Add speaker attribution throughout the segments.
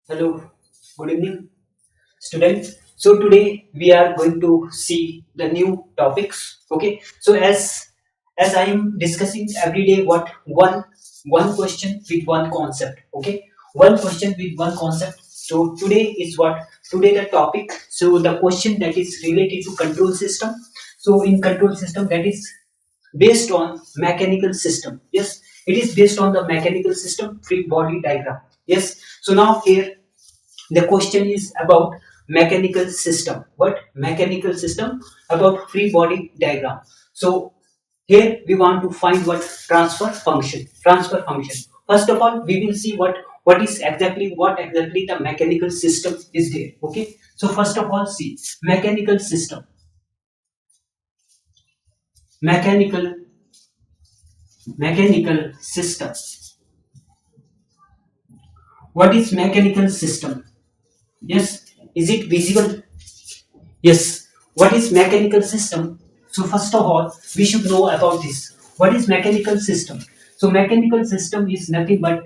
Speaker 1: Hello, good evening, students. So today we are going to see the new topics. Okay. So as I am discussing every day, what one question with one concept. Okay, one question with one concept. So today is what today the topic. So the question that is related to control system. So in control system that is based on mechanical system. Yes, it is based on the mechanical system free body diagram. Yes. So now here the question is about mechanical system. What mechanical system? About free body diagram. So here we want to find what transfer function. First of all we will see what exactly the mechanical system is there. Okay, so first of all see mechanical system. Mechanical mechanical system. What is mechanical system? Yes, is it visible? Yes. What is mechanical system? So first of all, we should know about this. What is mechanical system? So mechanical system is nothing but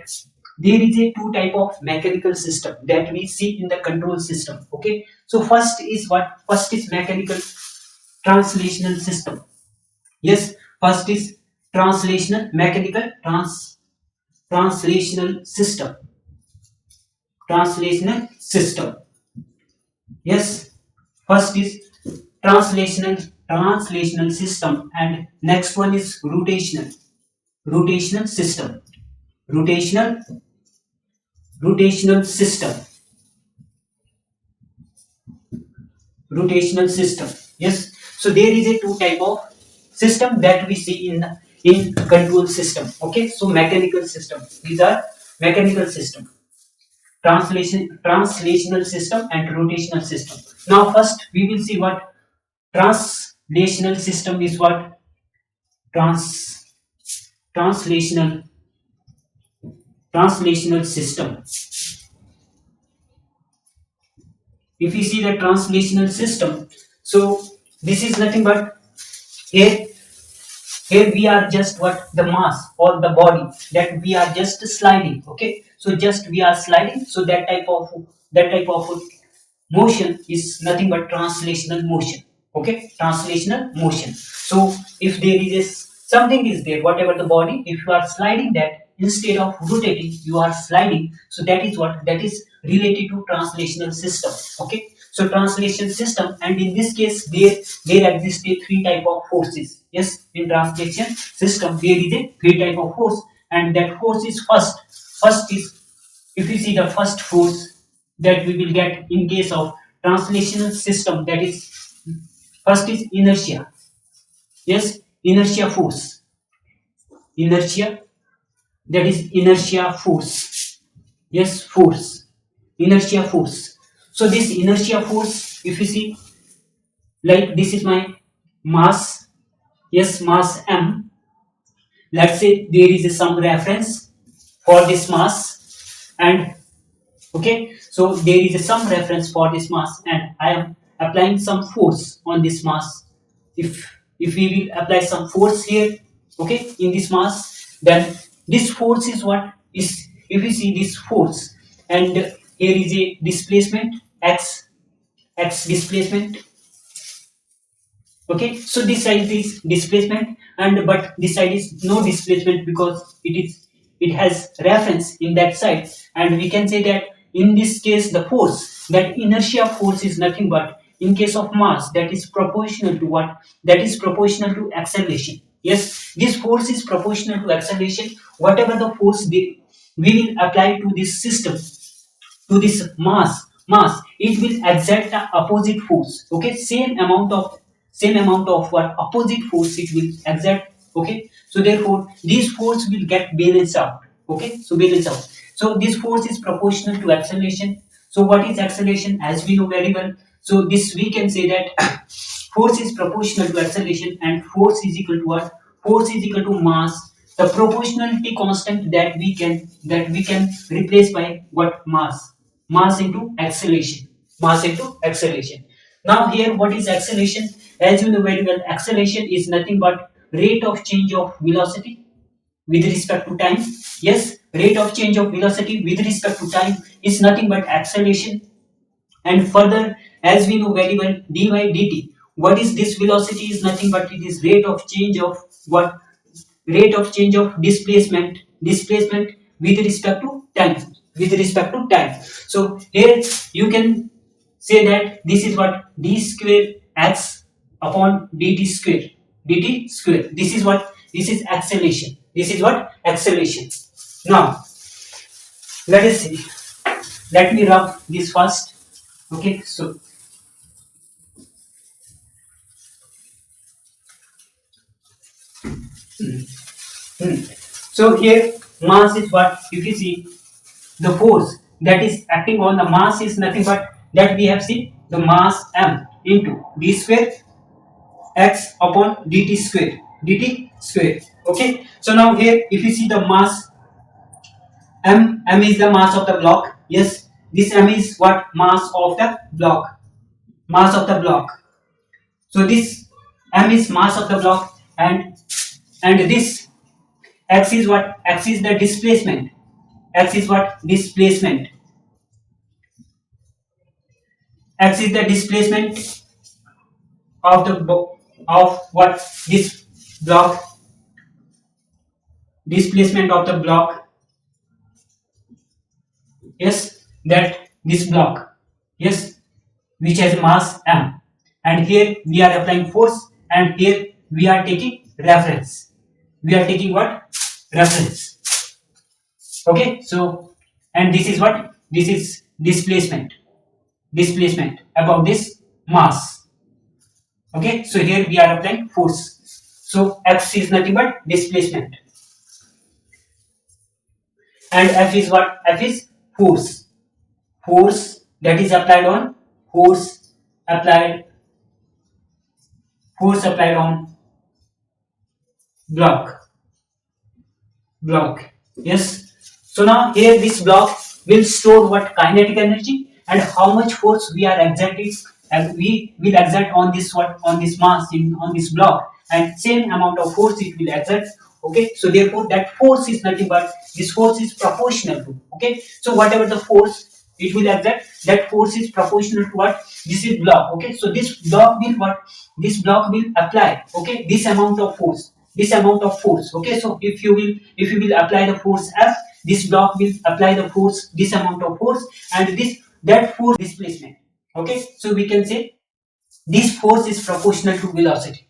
Speaker 1: there is a two type of mechanical system that we see in the control system. Okay. So first is what? First is mechanical translational system. Yes. First is translational mechanical translational system. Translational system. Yes. First is translational system and next one is rotational system. Rotational rotational system. Rotational system. Yes. So there is a two type of system that we see in control system. Okay. So mechanical system. These are mechanical system. Translational system and rotational system. Now first we will see what translational system is. What trans translational translational system. If you see the translational system, so this is nothing but here here we are just what the mass or the body that we are just sliding. Okay, so just we are sliding, so that type of motion is nothing but translational motion. Okay, translational motion. So if there is something is there, whatever the body, if you are sliding that instead of rotating you are sliding, so that is what that is related to translational system. Okay, so translation system, and in this case there exist a three type of forces. Yes, in translation system there is a three type of force, and that force is first is, if you see the first force that we will get in case of translational system, that is first is inertia. Yes, inertia force. Inertia, that is inertia force. Yes, force. Inertia force. So this inertia force, if you see, like this is my mass. Yes, mass m. Let's say there is some reference for this mass, and okay, so there is some reference for this mass and I am applying some force on this mass. If we will apply some force here, okay, in this mass, then this force is what is, if you see this force, and here is a displacement x displacement. Okay, so this side is displacement, and but this side is no displacement because it has reference in that side, and we can say that in this case the force, that inertia force, is nothing but in case of mass that is proportional to what, that is proportional to acceleration. Yes, this force is proportional to acceleration. Whatever the force we will apply to this system, to this mass, it will exert the opposite force. Okay, same amount of what opposite force it will exert. Okay, so therefore this force will get balanced out. Okay, so balance out. So this force is proportional to acceleration. So what is acceleration? As we know very well, so this we can say that force is proportional to acceleration, and force is equal to what? Force is equal to mass, the proportionality constant that we can replace by what? Mass into acceleration. Mass into acceleration. Now here what is acceleration? As you know very well, acceleration is nothing but rate of change of velocity with respect to time. Yes, rate of change of velocity with respect to time is nothing but acceleration. And further, as we know very well, dy dt, what is this velocity is nothing but it is rate of change of what? Rate of change of displacement with respect to time, with respect to time. So here you can say that this is what d square x upon dt square. This is what? This is acceleration. This is what? Acceleration. Now let us see. Let me rub this first. Okay, so so here mass is what? If you see, the force that is acting on the mass is nothing but that we have seen the mass m into d square x upon dt square. Okay, so now here if you see the mass m is the mass of the block. Yes, this m is what? Mass of the block, mass of the block. So this m is mass of the block, and this x is what? X is the displacement. X is what? Displacement. X is the displacement of the of what? This block, displacement of the block. Yes, that this block. Yes, which has mass m, and here we are applying force, and here we are taking reference. We are taking what? Reference. Okay, so and this is what? This is displacement about this mass. Okay, so here we are applying force. So x is nothing but displacement, and f is what? F is force. Force that is applied on force applied force applied on block. Yes, so now here this block will store what? Kinetic energy, and how much force we are exerting, and we will exert on this what? On this mass in on this block, and same amount of force it will exert. Okay, so therefore that force is nothing but this force is proportional to. Okay, so whatever the force it will exert, that force is proportional to what? This is block. Okay, so this block will what? This block will apply, okay, this amount of force, this amount of force. Okay, so if you will apply the force F, this block will apply the force, this amount of force, and this that force displacement. Okay, so we can say this force is proportional to velocity.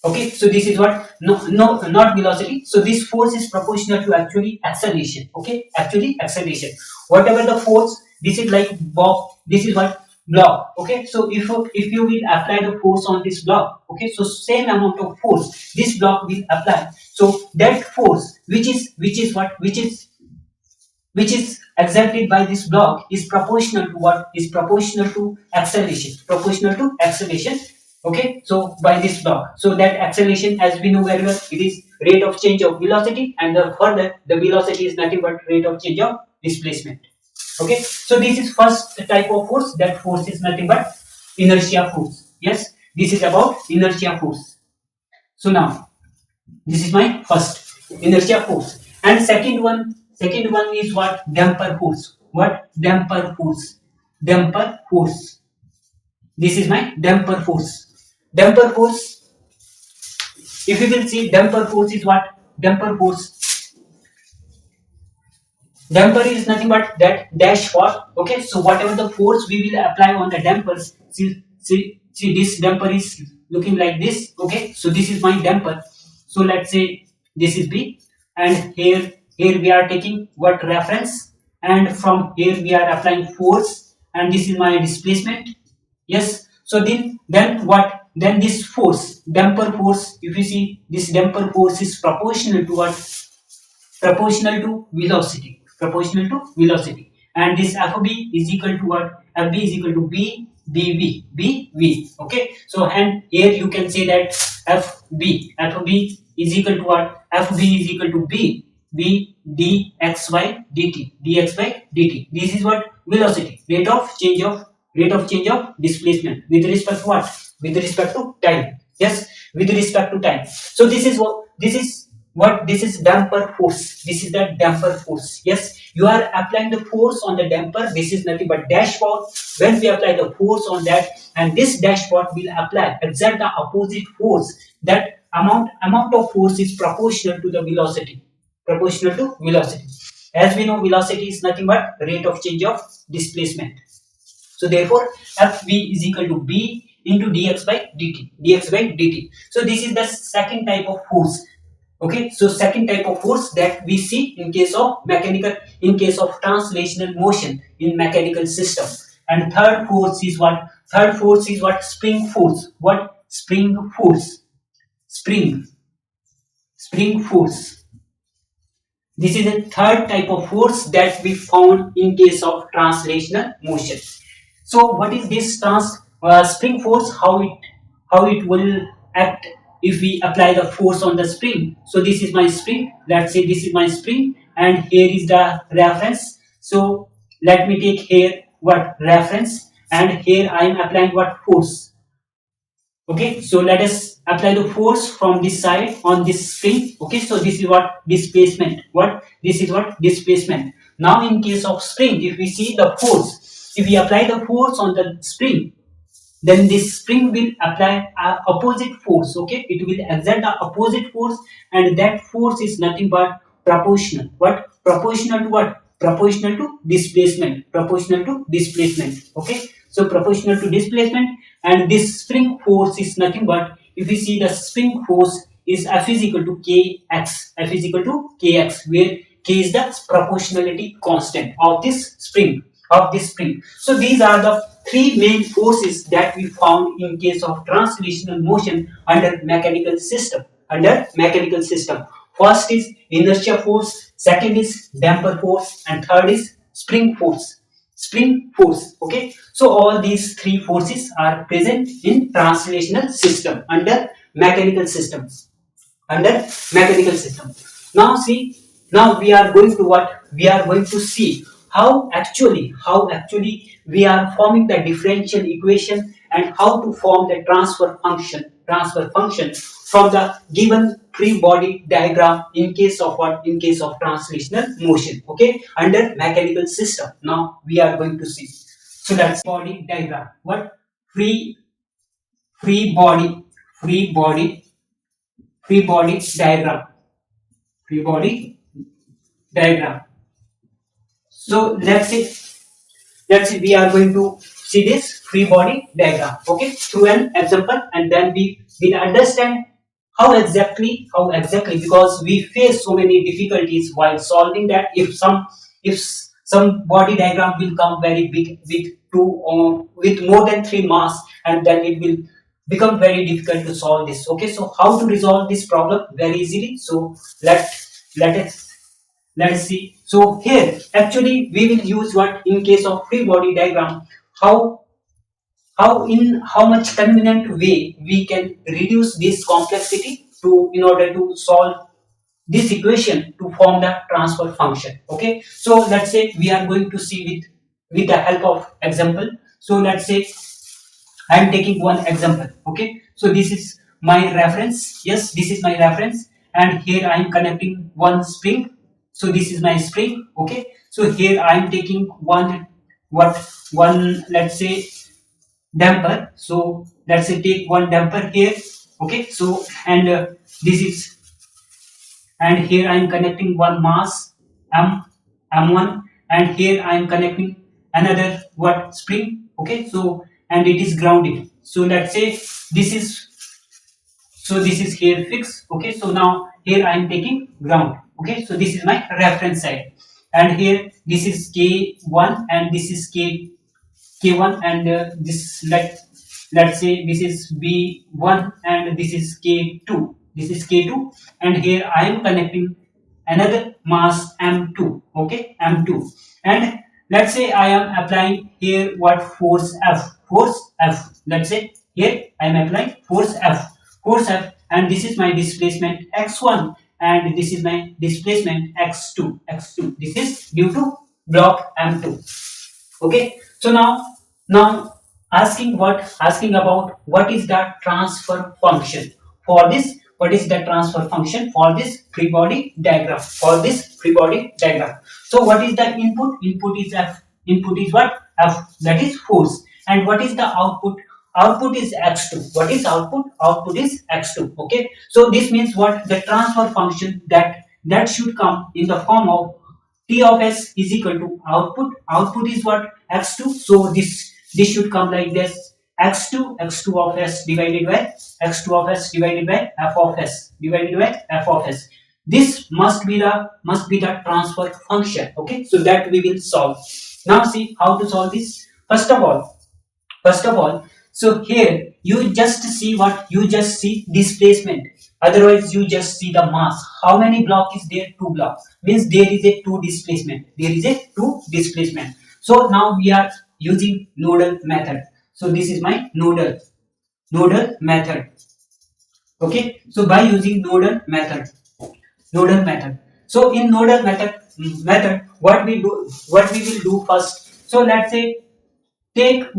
Speaker 1: Okay, so this is what? No, not velocity. So this force is proportional to actually acceleration. Okay, actually acceleration. Whatever the force, this is like block. This is what? Block. Okay, so if you will apply the force on this block, okay, so same amount of force this block will apply. So that force which is what? Which is exerted by this block is proportional to what? Is proportional to acceleration. Proportional to acceleration. Okay, so by this block, so that acceleration, as we know very well, it is rate of change of velocity, and further the velocity is nothing but rate of change of displacement. Okay, so this is first type of force. That force is nothing but inertia force. Yes, this is about inertia force. So now this is my first inertia force, and second one is what? Damper force. What? Damper force. Damper force. This is my damper force. Damper force, if you will see, damper force is what? Damper is nothing but that dash force. Okay, so whatever the force we will apply on the dampers, see this damper is looking like this. Okay, so this is my damper. So let's say this is B, and here we are taking what? Reference, and from here we are applying force, and this is my displacement. Yes, so then what? Then this force, damper force, if you see, this damper force is proportional to what? Proportional to velocity. Proportional to velocity. And this FB is equal to what? FB is equal to BV. Okay, so and here you can say that FB is equal to what? FB is equal to B dx by dt. This is what? Velocity, rate of change of displacement with respect to what? With respect to time. Yes, with respect to time. So this is what this is damper force. This is the damper force. Yes, you are applying the force on the damper. This is nothing but dashpot. When we apply the force on that, and this dashpot will apply exact the opposite force. That amount of force is proportional to the velocity. Proportional to velocity. As we know, velocity is nothing but rate of change of displacement. So therefore, Fv is equal to B into dx by dt. Dx by dt. So this is the second type of force. Okay, so second type of force that we see in case of mechanical, in case of translational motion in mechanical system. And third force is what? Third force is what? Spring force. What? Spring force. Spring force. This is the third type of force that we found in case of translational motion. So what is this spring force? How it will act if we apply the force on the spring? So this is my spring. Let's say this is my spring, and here is the reference. So let me take here what reference, and here I am applying what force. Okay, so let us apply the force from this side on this spring. Okay, so this is what? Displacement. What? This is what? Displacement. Now in case of spring, if we see the force, if we apply the force on the spring, then this spring will apply opposite force. Okay, it will exert the opposite force, and that force is nothing but proportional. What? Proportional to what? Proportional to displacement. Proportional to displacement. Okay, so proportional to displacement, and this spring force is nothing but, if we see the spring force is F is equal to kx. F is equal to kx, where k is the proportionality constant of this spring. So these are the three main forces that we found in case of translational motion under mechanical system. Under mechanical system, first is inertia force, second is damper force, and third is spring force. Spring force. Okay, so all these three forces are present in translational system under mechanical system. Under mechanical system. Now see, now we are going to what? We are going to see how actually we are forming the differential equation, and how to form the transfer function from the given free body diagram in case of what? In case of translational motion. Okay, under mechanical system. Now we are going to see. So that's body diagram. What? Free free body free body free body diagram free body diagram. So let's say we are going to see this free body diagram, okay, through an example, and then we will understand how exactly, because we face so many difficulties while solving that. If some body diagram will come very big with more than 3 mass, and then it will become very difficult to solve this. Okay, so how to resolve this problem very easily? So let us let's see. So here actually we will use what? In case of free body diagram, how how much convenient way we can reduce this complexity to, in order to solve this equation to form the transfer function. Okay, so let's say we are going to see with the help of example. So let's say I am taking one example. Okay, so this is my reference. Yes, this is my reference, and here I am connecting one spring. So this is my spring. Okay, so here I am taking one, let's say, damper. So let's say take one damper here. Okay, so and this is, and here I am connecting one mass m m1, and here I am connecting another what? Spring. Okay, so and it is grounded. So let's say this is, so this is here fixed. Okay, so now here I am taking ground. Okay, so this is my reference side, and here this is k1, and this is k1, and this, let's say this is b1, and this is k2. This is k2, and here I am connecting another mass m2. Okay, m2, and let's say I am applying here what? Force F. Force F. Let's say here I am applying force F. Force F, and this is my displacement x1, and this is my displacement x2. X2. This is due to block m2. Okay, so now asking about what is the transfer function for this what is the transfer function for this free body diagram, for this free body diagram. So what is the input? Input is F. Input is what? F, that is force. And what is the output? Output is x2. What is output? Output is x2. Okay, so this means what? The transfer function that should come in the form of T of s is equal to output. Output is what? X2. So this should come like this: x2 of s divided by x2 of s divided by f of s divided by f of s. This must be the transfer function. Okay, so that we will solve. Now see how to solve this. First of all, so here you just see what? You just see displacement. Otherwise, you just see the mass. How many block is there? 2 block. Means there is a 2 displacement. There is a 2 displacement. So now we are using nodal method. So this is my nodal method. Okay. So by using nodal method. So in nodal method, what we will do first. So let's say take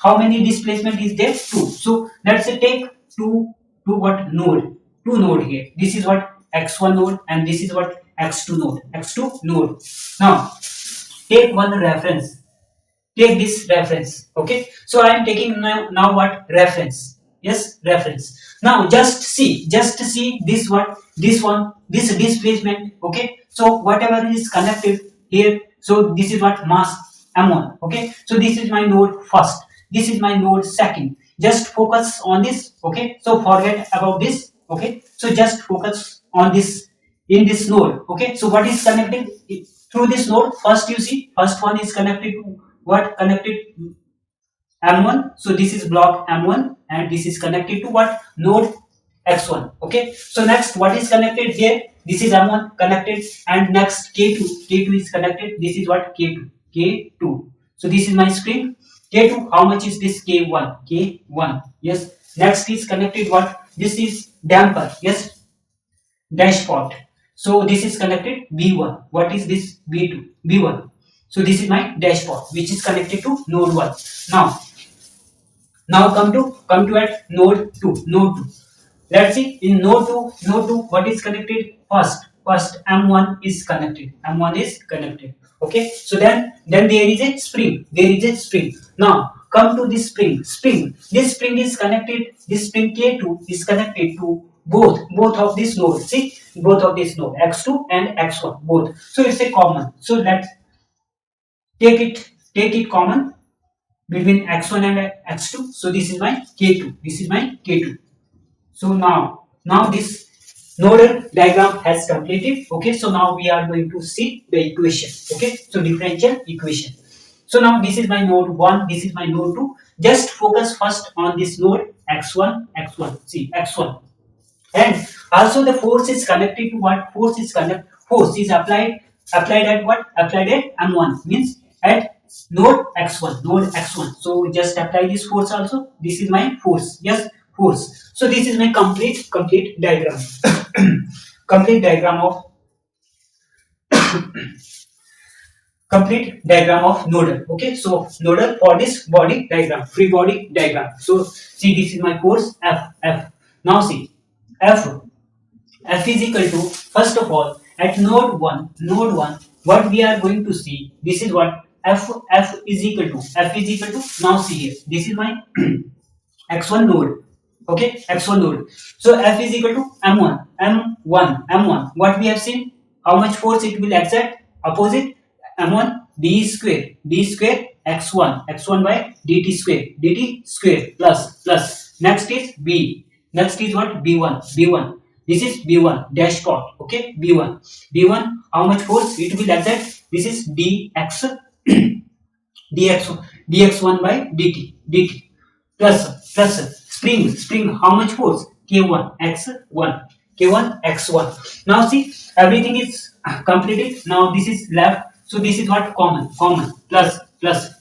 Speaker 1: how many displacement is there? 2. So let's say take two what node here. This is what x1 node and this is what x2 node. Now take one reference. Take this reference. Okay, so I am taking now what? Reference. Yes, reference. Now just see this displacement. Okay, so whatever is connected here, so this is what? Mass m1. Okay, so this is my node first, this is my node second. Just focus on this. Okay, so forget about this. Okay, so just focus on this in this node. Okay, so what is connected through this node? First, you see, first one is connected to what? Connected m1. So this is block m1 and this is connected to what? Node x1. Okay, so next what is connected here? This is m1 connected, and next k2 is connected. This is what? K2. So this is my string k2. How much is this? K1. Yes, next is connected what? This is damper. Yes, dashpot. So this is connected b1. What is this? b1. So this is my dashpot which is connected to node 1. Now come to at node 2. Let's see in node 2 what is connected first. m1 is connected. Okay, so then there is a spring. Now come to this spring. This spring is connected. This spring k2 is connected to both of these nodes. See, both of these nodes, x2 and x1, both. So it's a common. So let's take it common between x1 and x2. So this is my k2. So now this nodal diagram has completed. Okay, so now we are going to see the equation. Okay, so differential equation. So now this is my node 1, this is my node 2. Just focus first on this node x1. See, x1. And also the force is connected to what? Force is applied at what? Applied at m1, means at node x1. So just apply this force also. This is my force. Yes, force. So this is my complete diagram. Complete diagram of nodal. Okay, so nodal for this body diagram, free body diagram. So see, this is my force F. Now see, F is equal to, first of all, at node 1, what we are going to see, this is what? F is equal to, now see here, this is my x1 node. Okay, x1 node. So F is equal to m1. What we have seen? How much force it will exert? Opposite m1, d square x1 by dt square plus. Next is b. Next is what? b1. This is b1 dashpot. Okay, b1. How much force it will exert? This is dx1 by dt plus spring. How much force? k1 x1. Now see, everything is completed. Now this is left. So this is what? Common plus.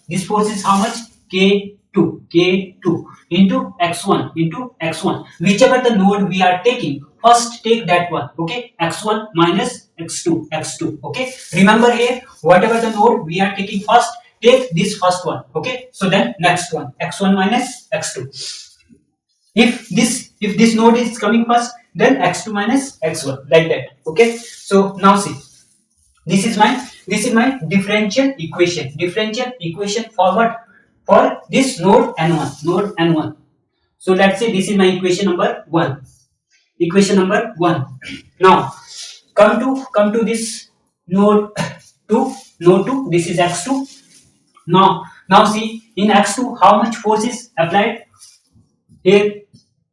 Speaker 1: This force is how much? k2 into x1. Whichever the node we are taking, first take that one. Okay, x1 minus x2. Okay, remember here, whatever the node we are taking first, take this first one. Okay, so then next one, x1 minus x2. If this node is coming first, then x2 minus x1, like that. Okay, so now see, this is my differential equation for what? For this node n1. So let's say this is my equation number 1. Equation number 1. Now come to this node 2. Node 2, this is x2. Now see, in x2 how much force is applied here?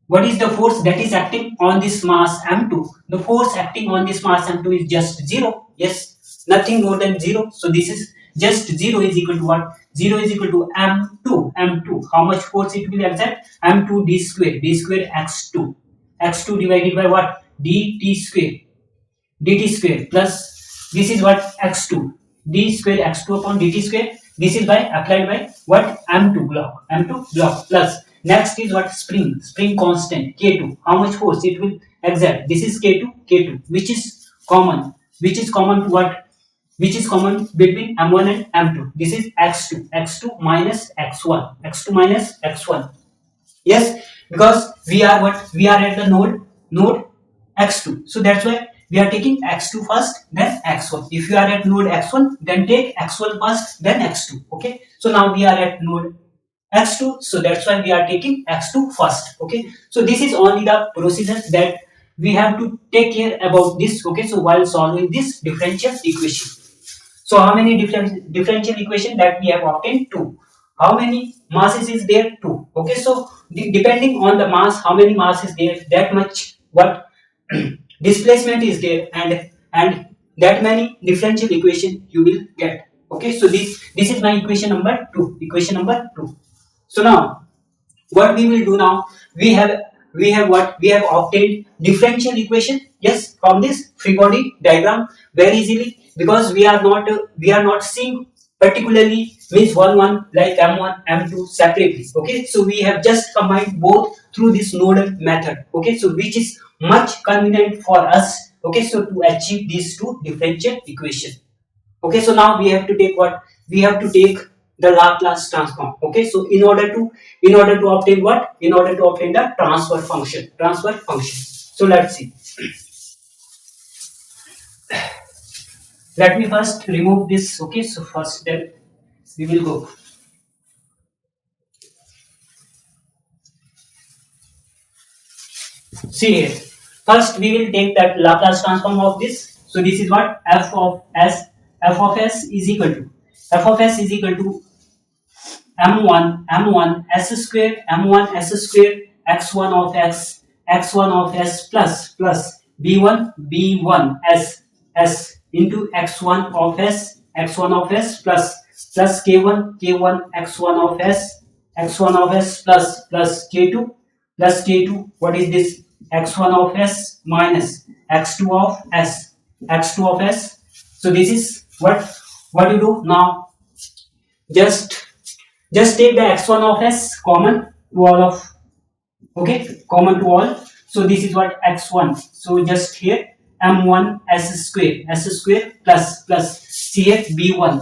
Speaker 1: What is the force that is acting on this mass m2? The force acting on this mass m2 is just 0. Yes, nothing more than 0. So this is just 0 is equal to what? 0 is equal to m2. How much force it will exert? m2 d square x2. x2 divided by what? dt square plus this is what? x2 d square x2 upon dt square. This is by applied by what? m2 block plus next is what? Spring constant k2. How much force it will exert? This is k2 which is common to what? Which is common between m1 and m2. This is x2 minus x1. Yes, because we are what? We are at the node x2. So that's why we are taking x2 first, then x1. If you are at node x1, then take x1 first, then x2. Okay. So now we are at node x2. So that's why we are taking x2 first. Okay. So this is only the procedure that we have to take care about this. Okay. So while solving this differential equation. So how many differential equation that we have obtained? 2. How many masses is there? 2. Okay, so depending on the mass, how many mass is there, that much what displacement is there, and that many differential equation you will get. Okay, so this is my equation number 2. Equation number 2. So now what we will do now, we have obtained differential equation. Yes, from this free body diagram very easily, because we are not seeing particularly means one like m1 m2 separately. Okay, so we have just combined both through this nodal method. Okay, so which is much convenient for us. Okay, so to achieve these two differential equation. Okay, so now we have to take what? We have to take the Laplace transform. Okay, so in order to obtain what? In order to obtain the transfer function. So let's see. Let me first remove this. Okay, so first then we will go. See here. First we will take that Laplace transform of this. So this is what? F of s is equal to m1 s square x1 of x1 of s plus b1 s into x1 of s plus k1 x1 of s plus k2 what is this? x1 of s minus x2 of s. So this is what you do now. Just take the x1 of s common to all of, okay, common to all. So this is what? x1. So just here m1 s square plus see here b1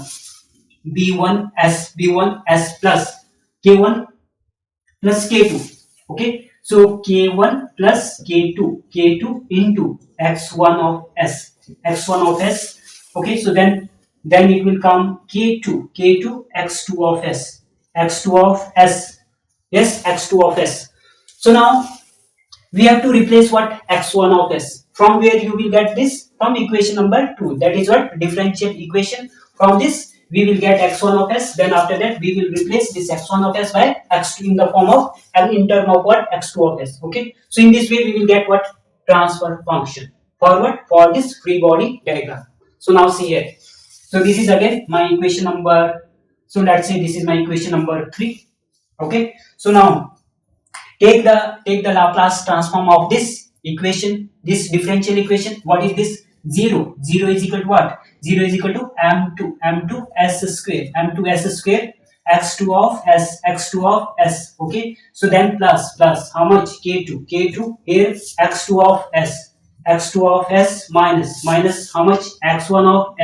Speaker 1: s plus k1 plus k2. Okay, so k1 plus k2 into x1 of s. Okay, so then it will come k2 x2 of s. Yes, x2 of s. So now we have to replace what? x1 of s. From where you will get this? From equation number 2. That is what? Differential equation. From this we will get x1 of s. Then after that we will replace this x1 of s by x2 in the form of, and in term of what? x2 of s. Okay, so in this way we will get what? Transfer function. For what? For this free body diagram. So now see here. So this is again my equation number, so let's say this is my equation number 3. Okay, so now take the Laplace transform of this equation, this differential equation. What is this? 0 is equal to what? 0 is equal to m2 s square x2 of s. Okay, so then plus how much? k2 here x2 of s minus how much? x1 of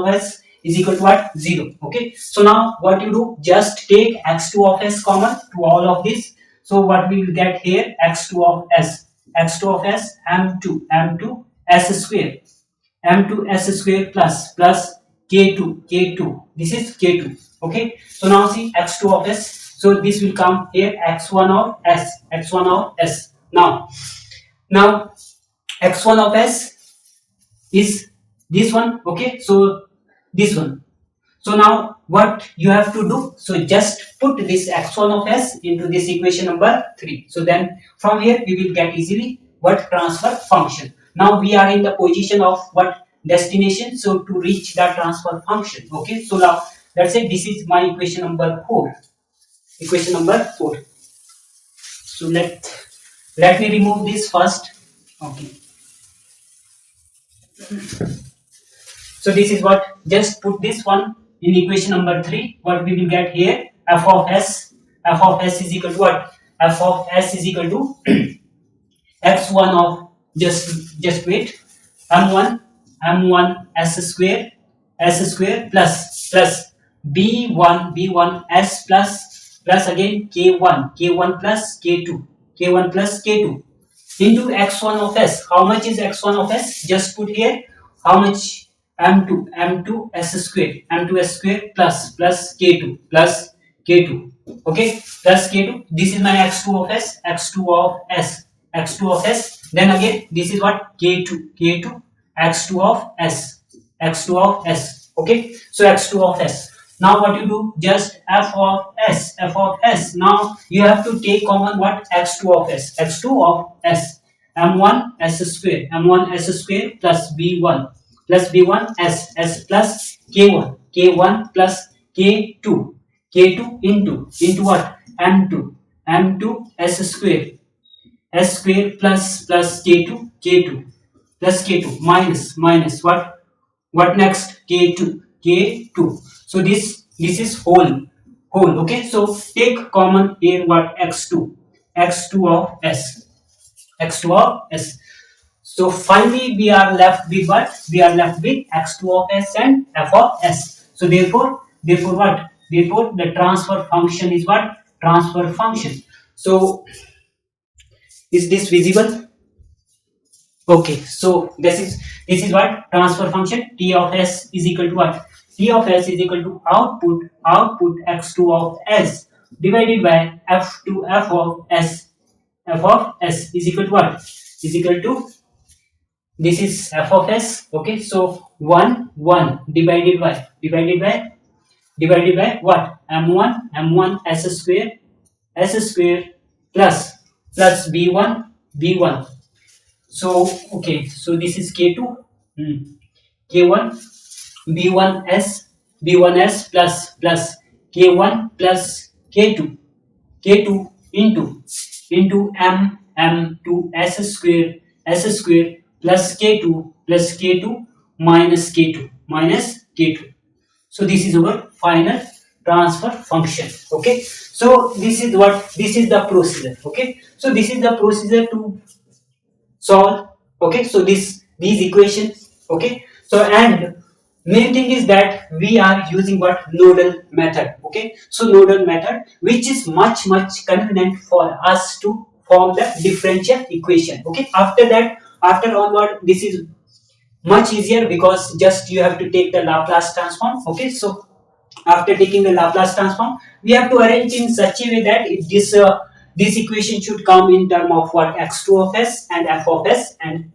Speaker 1: s is equal to what? 0. Okay, so now what you do? Just take x2 of s common to all of this. So what we will get here? x2 of s x2 of s m2 s square m2 s square plus k2 this is k2. Okay, so now see x2 of s, so this will come here x1 of s. Now x1 of s is this one. Okay, so this one. So now what you have to do, so just put this x1 of s into this equation number 3. So then from here we will get easily what transfer function. Now we are in the position of what destination, so to reach the transfer function. Okay, so now let's say this is my equation number 4. Equation number 4. So let me remove this first. Okay, so this is what, just put this one in equation number 3. What we will get here, f of s is equal to what, f of s is equal to x1 of, just wait, m1 s square plus b1 s plus again k1 plus k2 into x1 of s. How much is x1 of s? Just put here how much, m2 s square plus k2. Okay, plus k2. This is my x2 of s, x2 of s. Then again this is what, k2 x2 of s. Okay, so x2 of s. Now what you do, just f of s. Now you have to take common what, x2 of s m1 s square plus b1 s plus k1 plus k2 into what, m2 s square plus k2 minus what next, k2. So this is whole. Okay, so take common here what, x2 of s. So finally we are left with what, we are left with x2 of s and f of s. So therefore what, therefore the transfer function is what, transfer function. So is this visible? Okay, so this is what, transfer function. T of s is equal to what, T of s is equal to output x2 of s divided by f of s is equal to what, is equal to, this is f of s. Okay, so 1 divided by what, m1 s square plus b1. So okay, so this is k2, k1 b1s plus k1 plus k2 into m2 s square plus k2 minus k2. So this is our final transfer function. Okay, so this is the procedure. Okay, so this is the procedure to solve. Okay, so these equations. Okay, so and main thing is that we are using what, nodal method. Okay, so nodal method, which is much convenient for us to form the differential equation. Okay, after onward this is much easier, because just you have to take the Laplace transform. Okay, so after taking the Laplace transform, we have to arrange in such a way that this equation should come in term of what, x2 of s and f of s, and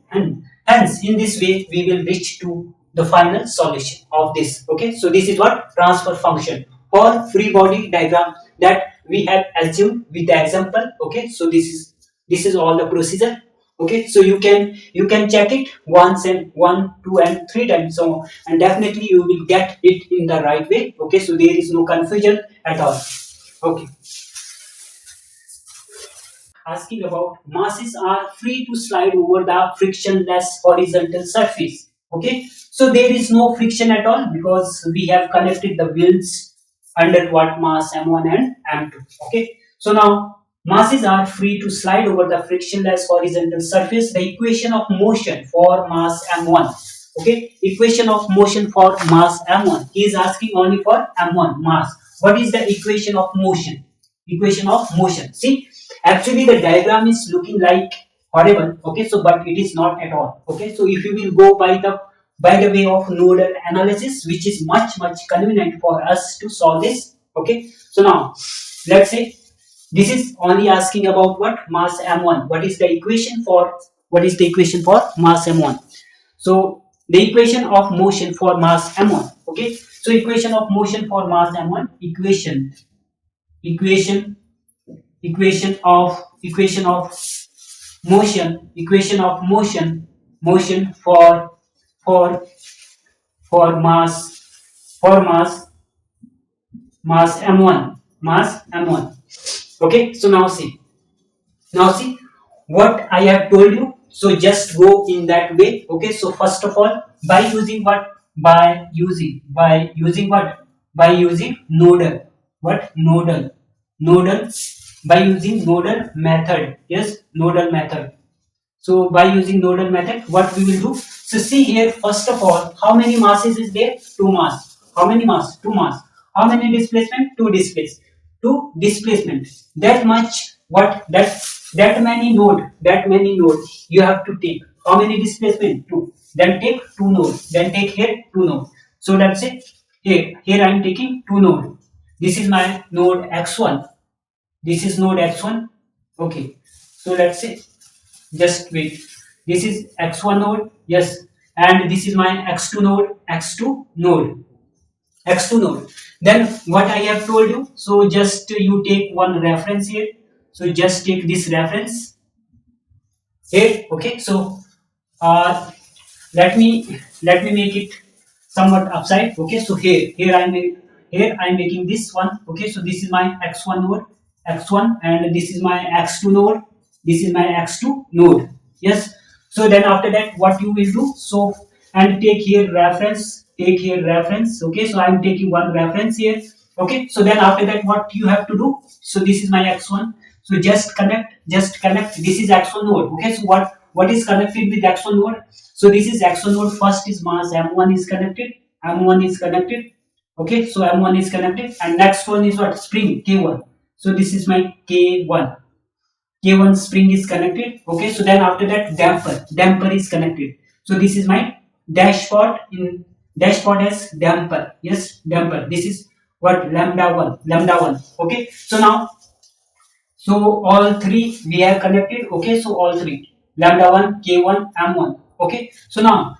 Speaker 1: hence in this way we will reach to the final solution of this. Okay, so this is what, transfer function or free body diagram that we have assumed with the example. Okay, so this is all the procedure. Okay, so you can check it once and 1 2 and 3 times, so and definitely you will get it in the right way. Okay, so there is no confusion at all. Okay, asking about masses are free to slide over the frictionless horizontal surface. Okay, so there is no friction at all, because we have connected the wheels under what, mass m1 and m2. Okay, so now masses are free to slide over the frictionless horizontal surface. The equation of motion for mass m1. Okay, equation of motion for mass m1. He is asking only for m1 mass. What is the equation of motion? Equation of motion. See, actually the diagram is looking like horrible, okay, so but it is not at all, okay. So if you will go by the way of nodal analysis, which is much convenient for us to solve this, okay. So now let's say this is only asking about what mass m1. What is the equation for mass m1? So the equation of motion for mass m1, okay. So equation of motion for mass m1, equation equation of motion for for mass for mass m1. Okay, so now see what I have told you. So just go in that way. Okay, so first of all, by using what? By using what? By using nodal. What? Nodal. By using nodal method. Yes, nodal method. So by using nodal method, what we will do? So see here, first of all, how many masses is there? Two mass. How many mass? Two mass. How many displacement? Two displacement. That much. What? That many node. That many node. You have to take. How many displacement? Two. Then take two node. Then take here two node. So let's say here I am taking two node. This is my node x1. This is node x1. Okay. So let's say, just wait, this is x1 node, yes, and this is my x2 node. Then what I have told you, so just you take one reference here, so just take this reference here, okay. So uh, let me make it somewhat upside, okay. So here I'm making this one, okay. So this is my x1 node, x1, and this is my x2 node, this is my x2 node, yes. So then after that, what you will do, so and take here reference, okay. So I'm taking one reference here, okay. So then after that, what you have to do, so this is my x1, so just connect this is x1 node, okay. So what is connected with x1 node? So this is x1 node, first is mass m1 is connected, okay. So m1 is connected, and next one is what? Spring k1. So this is my k1 spring is connected, okay. So then after that, damper is connected. So this is my dashpot as damper, yes, damper. This is what? Lambda 1, okay. So now, so all three we have connected, okay. So all three, lambda 1, k1, m1, okay. So now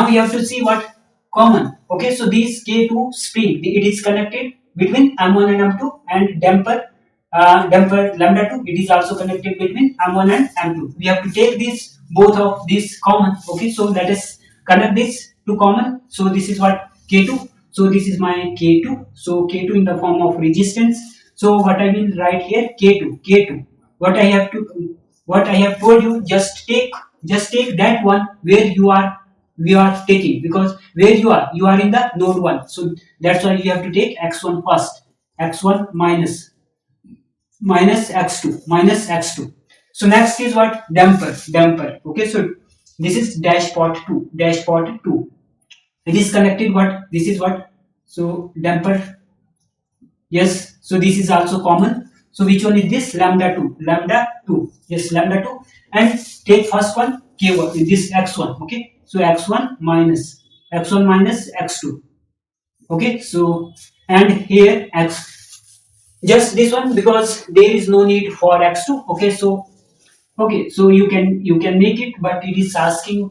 Speaker 1: we have to see what common, okay. So these k2 spring, it is connected between m1 and m2, and damper lambda 2, it is also connected between m1 and m2. We have to take this both of these common, okay. So let us connect this to common. So this is what? K2. So this is my K2. So K2 in the form of resistance. So what I will write here? K2. What I have told you, just take that one where we are taking, because where you are in the node 1. So that's why you have to take x1 first. X1 minus x2. So next is what? Damper, okay. So this is dashpot 2. It is connected what? This is what? So damper, yes. So this is also common. So which one is this? Lambda 2, yes, lambda 2. And take first one, k1, this x1, okay. So x1 minus x2, okay. So and here just this one, because there is no need for x2, okay. So you can make it, but it is asking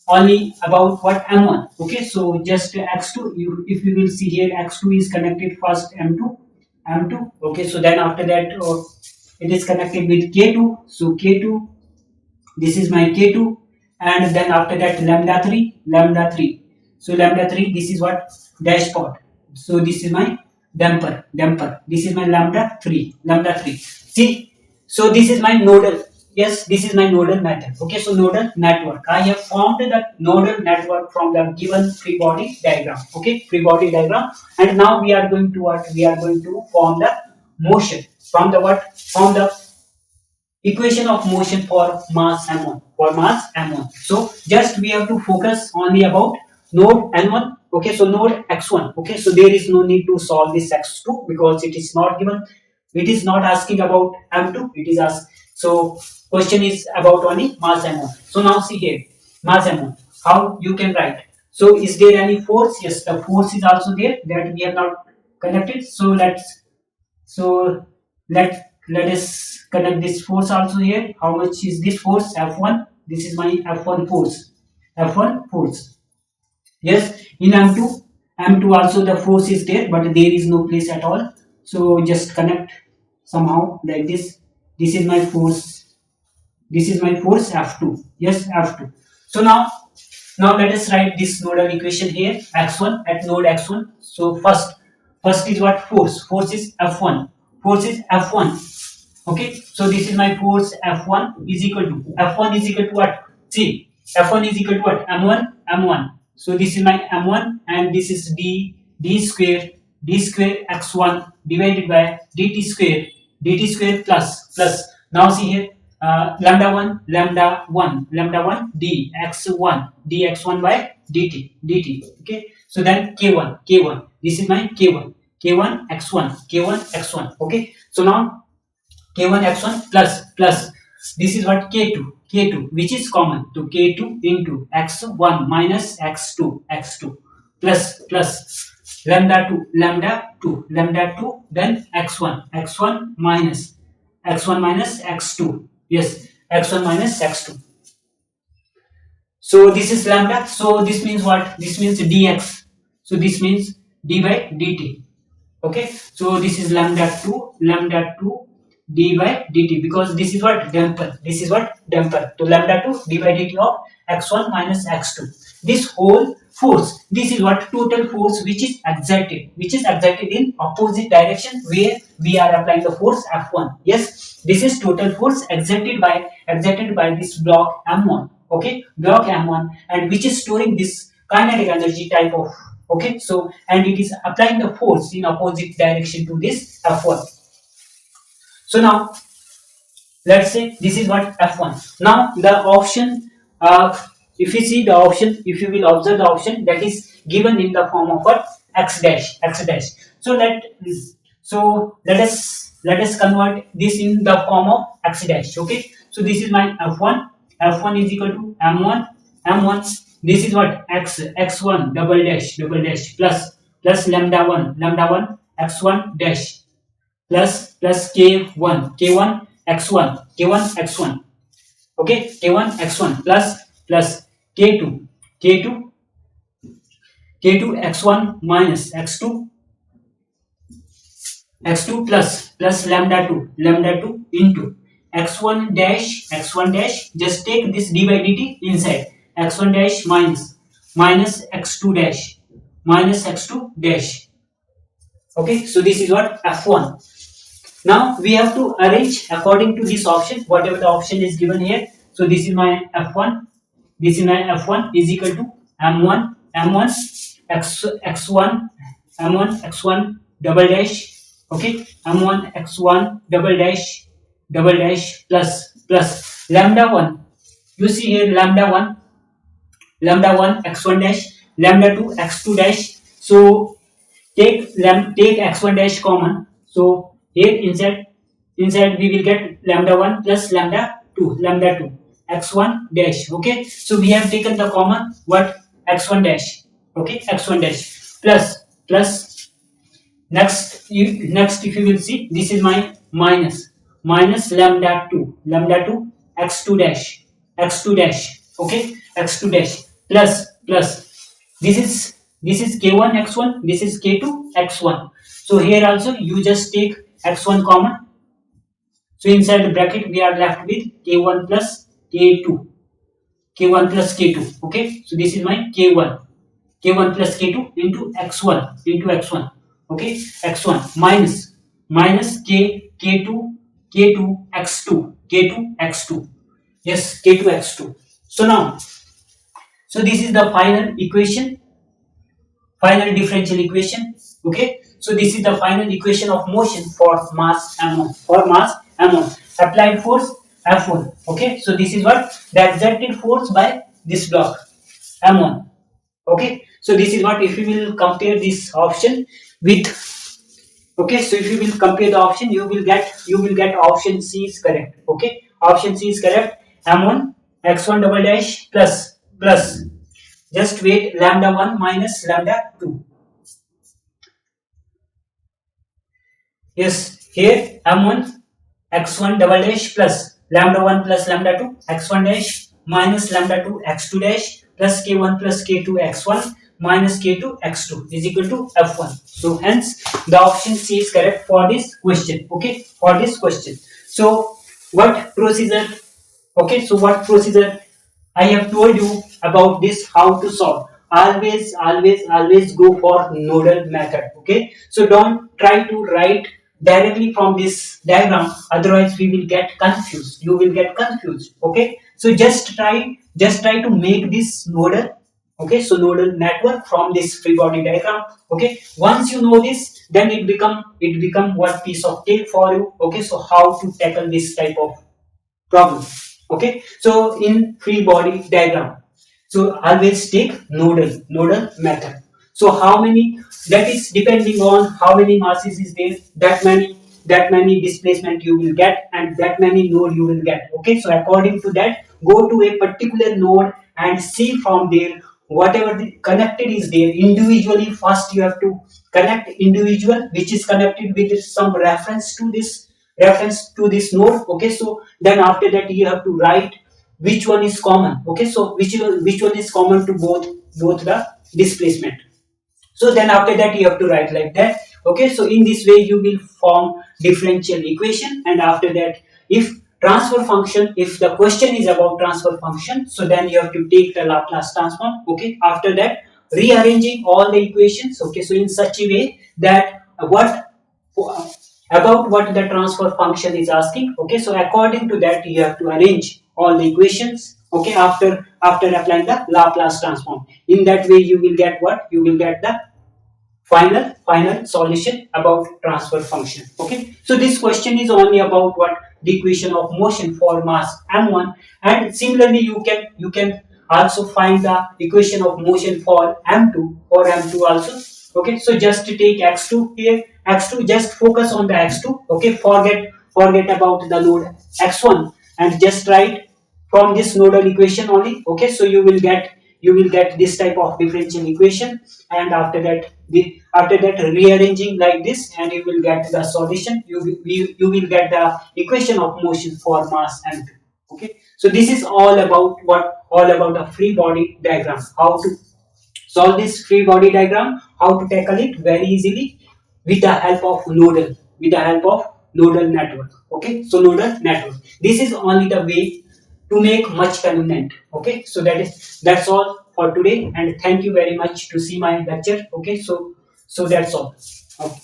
Speaker 1: only about what? M1, okay. So just x2, if you will see here, x2 is connected first m2, okay. So then after that, it is connected with k2. So k2, this is my k2, and then after that, lambda 3. So lambda 3, this is what? Dashpot. So this is my damper. This is my lambda 3. See, so this is my nodal. Yes, this is my nodal method, okay. So nodal network, I have formed the nodal network from the given free body diagram, okay, free body diagram. And now we are going to what? We are going to form the motion from the what? From the equation of motion for mass m1. So just we have to focus only about node n1, okay. So node x1, okay. So there is no need to solve this x2, because it is not given, it is not asking about m2, it is asked. So question is about only mass amount. So now see here, mass amount. How you can write? So is there any force? Yes, the force is also there that we have not connected. So let us connect this force also here. How much is this force? F1. This is my F1 force. F1 force. Yes, in M2 also the force is there, but there is no place at all. So just connect somehow like this. This is my force. This is my force F2. Yes, F2. So now let us write this nodal equation here. X1 at node X1. So first is what? Force. Force is F1. Force is F1. Okay, so this is my force F1 is equal to what? See, F1 is equal to what? M1. So this is my M1 and this is d square x1 divided by dt square plus. Now see here, lambda 1 dx1 by dt. Okay, so then k1. This is my k1 x1. Okay, so now k1 x1 plus this is what? K2 which is common, to k2 into x1 minus x2 plus lambda 2 then x1 minus x2. Yes, x1 minus x2. So this is lambda. So this means what? This means dx. So this means d by dt. Okay, so this is lambda 2 d by dt, because this is what? Damper. So lambda 2 d by dt of x1 minus x2. This whole force, this is what? Total force which is exerted in opposite direction where we are applying the force F1. Yes, this is total force exerted by this block M1. Okay, block M1, and which is storing this kinetic energy type of. Okay, so and it is applying the force in opposite direction to this F1. So now let's say this is what? F1. Now the option, if you see the option, if you will observe the option that is given in the form of what? X dash. So let us convert this in the form of X dash. Okay, so this is my F1 is equal to M1. This is what? X1 double dash plus lambda 1 x1 dash plus k1 x1. Okay, k1 x1 plus k2 x1 minus x2 plus lambda 2 into x1 dash. Just take this d by dt inside. X1 dash minus x2 dash. Okay, so this is what? F1. Now we have to arrange according to this option, whatever the option is given here. So this is my F1. Is equal to M1 x1 double dash. Okay, M1 x1 double dash plus lambda 1. You see here lambda 1 x1 dash, lambda 2 x2 dash. So take x1 dash common. So here inside we will get lambda 1 plus lambda 2 x1 dash. Okay, so we have taken the common what? X1 dash. Okay, x1 dash plus next if you will see, this is my minus lambda 2 x2 dash. Okay, x2 dash plus this is k1 x1, this is k2 x1. So here also you just take x1 common. So inside the bracket we are left with k1 plus k2. Okay, so this is my k1 plus k2 into x1. Okay, x1 minus k2 x2. Yes, k2 x2. So this is the final differential equation. Okay, so this is the final equation of motion for mass m1. Applied force F1. Okay, so this is what? The exerted force by this block m1. Okay, so this is what? If you will compare this option with, okay, so if you will compare the option, you will get option C is correct. Okay, Option C is correct. M1 x1 double dash plus just wait, lambda 1 minus lambda 2. Yes, here M1 x1 double dash plus lambda 1 plus lambda 2 x1 dash minus lambda 2 x2 dash plus k1 plus k2 x1 minus k2 x2 is equal to f1. So hence the option C is correct for this question. Okay, for this question. So what procedure? Okay, so what procedure I have told you about this, how to solve. Always go for nodal method. Okay, so don't try to write directly from this diagram. Otherwise, we will get confused. You will get confused. Okay, so just try to make this nodal. Okay, so nodal network from this free body diagram. Okay, once you know this, then it become what piece of cake for you. Okay, so how to tackle this type of problem. Okay, so in free body diagram, so always take nodal method. So how many, that is depending on how many masses is there, that many displacement you will get, and that many node you will get. Okay, so according to that, go to a particular node and see from there whatever the connected is there individually. First you have to connect individual which is connected with some reference to this node. Okay, so then after that you have to write which one is common. Okay, so which one is common to both the displacement. So then after that you have to write like that. Okay, so in this way you will form differential equation, and after that, if transfer function, if the question is about transfer function, so then you have to take the Laplace transform. Okay, after that, rearranging all the equations. Okay, so in such a way that what about what the transfer function is asking. Okay, so according to that you have to arrange all the equations. Okay, after applying the Laplace transform, in that way you will get what, you will get the final solution about transfer function. Okay, so this question is only about what, the equation of motion for mass m1, and similarly you can also find the equation of motion for m2 also. Okay, so just take x2 here, x2, just focus on the x2. Okay, forget about the node x1 and just write from this nodal equation only. Okay, so you will get this type of differential equation, and after that rearranging like this, and you will get the solution. You will get the equation of motion for mass m2. Okay, so this is all about a free body diagram. How to solve this free body diagram, how to tackle it very easily with the help of nodal network. Okay, so nodal network, this is only the way to make much convenient. Okay, so that's all for today, and thank you very much to see my lecture. Okay, so that's all. Okay.